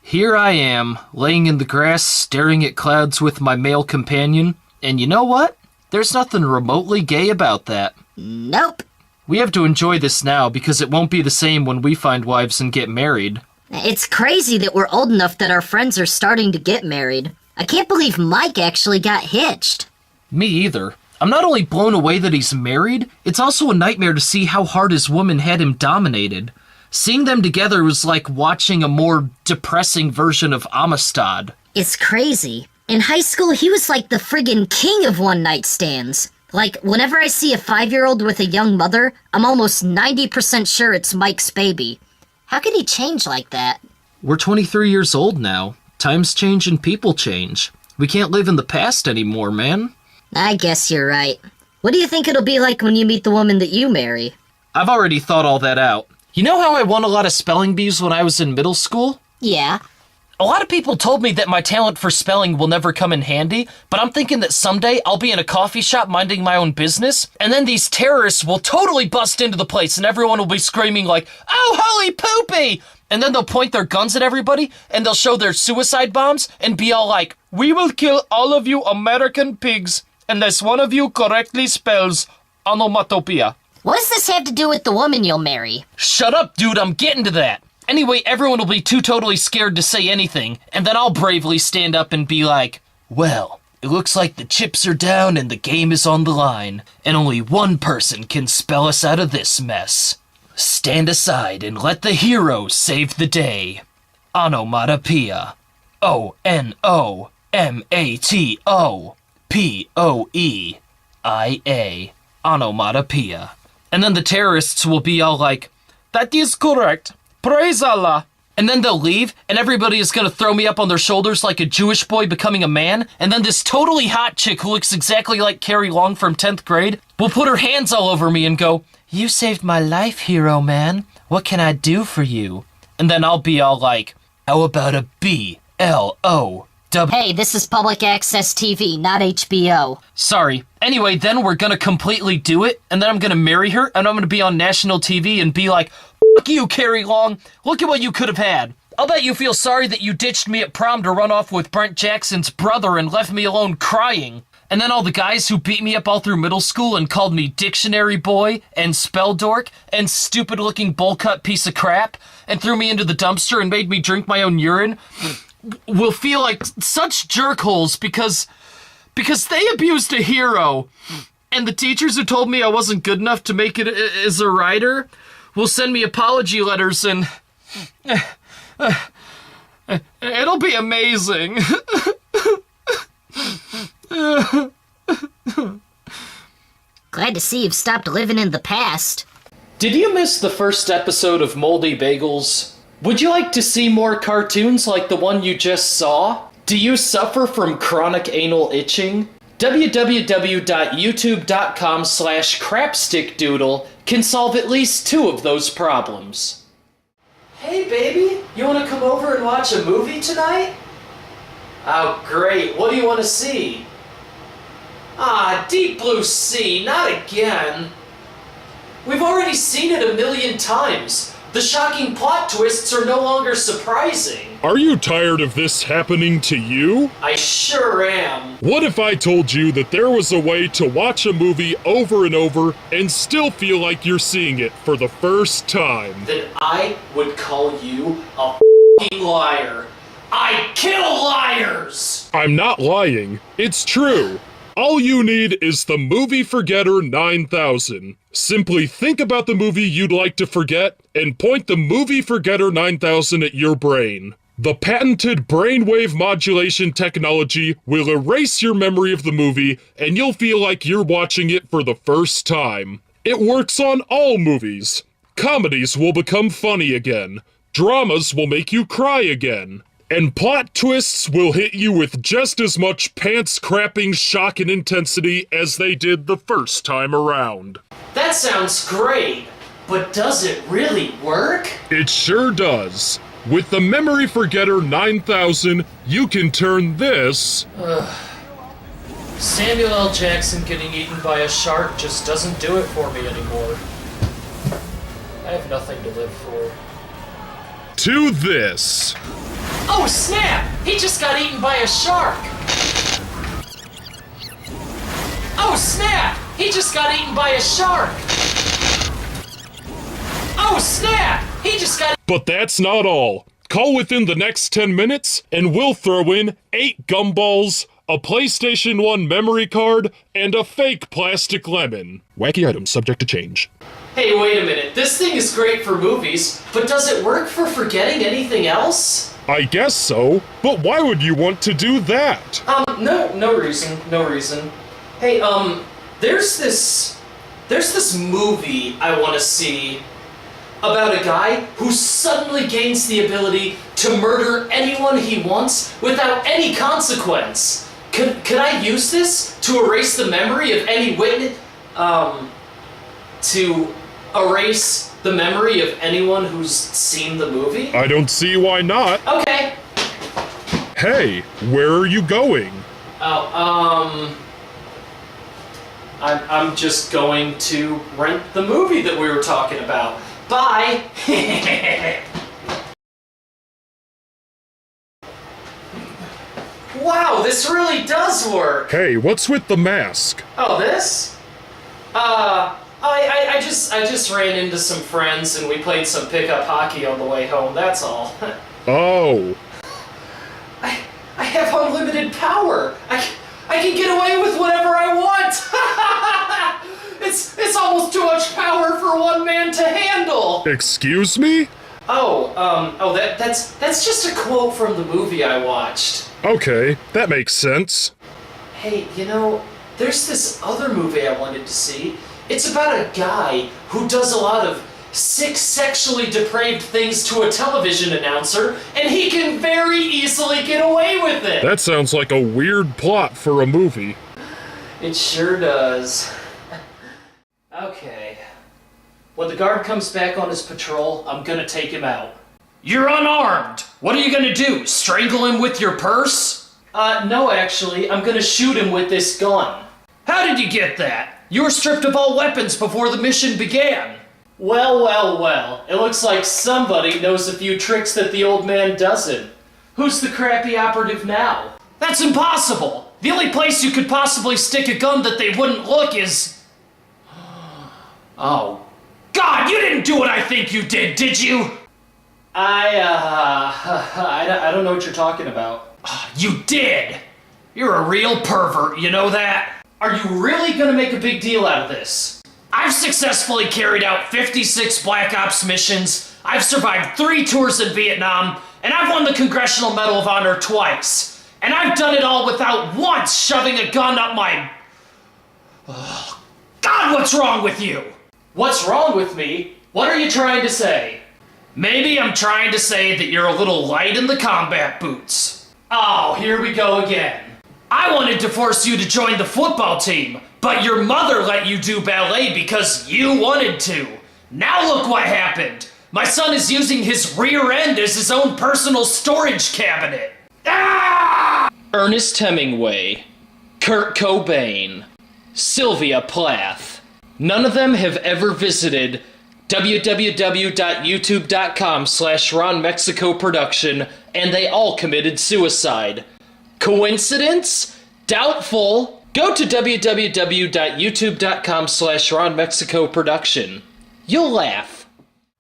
Here I am, laying in the grass, staring at clouds with my male companion, and you know what? There's nothing remotely gay about that. Nope. We have to enjoy this now because it won't be the same when we find wives and get married. It's crazy that we're old enough that our friends are starting to get married. I can't believe Mike actually got hitched. Me either. I'm not only blown away that he's married, it's also a nightmare to see how hard his woman had him dominated. Seeing them together was like watching a more depressing version of Amistad. It's crazy. In high school, he was like the friggin' king of one-night stands. Like, whenever I see a 5-year-old with a young mother, I'm almost 90% sure it's Mike's baby. How could he change like that? We're 23 years old now. Times change and people change. We can't live in the past anymore, man. I guess you're right. What do you think it'll be like when you meet the woman that you marry? I've already thought all that out. You know how I won a lot of spelling bees when I was in middle school? Yeah. A lot of people told me that my talent for spelling will never come in handy, but I'm thinking that someday I'll be in a coffee shop minding my own business, and then these terrorists will totally bust into the place and everyone will be screaming like, "Oh, holy poopy!" And then they'll point their guns at everybody, and they'll show their suicide bombs, and be all like, "We will kill all of you American pigs, unless one of you correctly spells onomatopoeia." What does this have to do with the woman you'll marry? Shut up, dude, I'm getting to that. Anyway, everyone will be too totally scared to say anything, and then I'll bravely stand up and be like, "Well, it looks like the chips are down and the game is on the line, and only one person can spell us out of this mess. Stand aside and let the hero save the day. Onomatopoeia. Onomatopoeia. Onomatopoeia." And then the terrorists will be all like, "That is correct. Praise Allah." And then they'll leave, and everybody is going to throw me up on their shoulders like a Jewish boy becoming a man, and then this totally hot chick who looks exactly like Carrie Long from 10th grade will put her hands all over me and go, "You saved my life, hero man. What can I do for you?" And then I'll be all like, "How about a BLOW?" Hey, this is public access TV, not HBO. Sorry. Anyway, then we're gonna completely do it, and then I'm gonna marry her, and I'm gonna be on national TV and be like, "Fuck you, Carrie Long. Look at what you could have had. I'll bet you feel sorry that you ditched me at prom to run off with Brent Jackson's brother and left me alone crying." And then all the guys who beat me up all through middle school and called me dictionary boy and spell dork and stupid looking bowl cut piece of crap and threw me into the dumpster and made me drink my own urine will feel like such jerkholes because they abused a hero. And the teachers who told me I wasn't good enough to make it as a writer will send me apology letters and it'll be amazing. Glad to see you've stopped living in the past. Did you miss the first episode of Moldy Bagels? Would you like to see more cartoons like the one you just saw? Do you suffer from chronic anal itching? www.youtube.com/crapstickdoodle can solve at least 2 of those problems. Hey baby, you want to come over and watch a movie tonight? Oh great, what do you want to see? Deep Blue Sea, not again. We've already seen it 1,000,000 times. The shocking plot twists are no longer surprising. Are you tired of this happening to you? I sure am. What if I told you that there was a way to watch a movie over and over and still feel like you're seeing it for the first time? Then I would call you a f***ing liar. I kill liars! I'm not lying. It's true. All you need is the Movie Forgetter 9000. Simply think about the movie you'd like to forget and point the Movie Forgetter 9000 at your brain. The patented brainwave modulation technology will erase your memory of the movie and you'll feel like you're watching it for the first time. It works on all movies. Comedies will become funny again. Dramas will make you cry again. And plot twists will hit you with just as much pants-crapping shock and intensity as they did the first time around. That sounds great, but does it really work? It sure does. With the Memory Forgetter 9000, you can turn this... Samuel L. Jackson getting eaten by a shark just doesn't do it for me anymore. I have nothing to live for. To this... Oh snap! He just got eaten by a shark! Oh snap! He just got eaten by a shark! Oh snap! He just got... But that's not all. Call within the next 10 minutes, and we'll throw in 8 gumballs, a PlayStation 1 memory card, and a fake plastic lemon. Wacky items subject to change. Hey, wait a minute. This thing is great for movies, but does it work for forgetting anything else? I guess so, but why would you want to do that? No reason. Hey, there's this movie I want to see about a guy who suddenly gains the ability to murder anyone he wants without any consequence. Could I use this to erase the memory of any witness? To erase the memory of anyone who's seen the movie? I don't see why not. Okay. Hey, where are you going? I'm just going to rent the movie that we were talking about. Bye! Wow, this really does work! Hey, what's with the mask? Oh, this? I just ran into some friends and we played some pickup hockey on the way home, that's all. Oh. I have unlimited power! I can get away with whatever I want! It's almost too much power for one man to handle! Excuse me? That's just a quote from the movie I watched. Okay, that makes sense. Hey, there's this other movie I wanted to see. It's about a guy who does a lot of sick, sexually depraved things to a television announcer, and he can very easily get away with it! That sounds like a weird plot for a movie. It sure does. Okay. When the guard comes back on his patrol, I'm gonna take him out. You're unarmed! What are you gonna do? Strangle him with your purse? No actually, I'm gonna shoot him with this gun. How did you get that? You were stripped of all weapons before the mission began. Well. It looks like somebody knows a few tricks that the old man doesn't. Who's the crappy operative now? That's impossible! The only place you could possibly stick a gun that they wouldn't look is... Oh. God, you didn't do what I think you did you? I don't know what you're talking about. You did! You're a real pervert, you know that? Are you really gonna make a big deal out of this? I've successfully carried out 56 Black Ops missions, I've survived 3 tours in Vietnam, and I've won the Congressional Medal of Honor twice. And I've done it all without once shoving a gun up my... Oh, God, what's wrong with you? What's wrong with me? What are you trying to say? Maybe I'm trying to say that you're a little light in the combat boots. Oh, here we go again. I wanted to force you to join the football team, but your mother let you do ballet because you wanted to. Now look what happened. My son is using his rear end as his own personal storage cabinet. Ah! Ernest Hemingway, Kurt Cobain, Sylvia Plath. None of them have ever visited www.youtube.com/RonMexicoProduction, and they all committed suicide. Coincidence? Doubtful. Go to www.youtube.com/RonMexicoProduction. You'll laugh.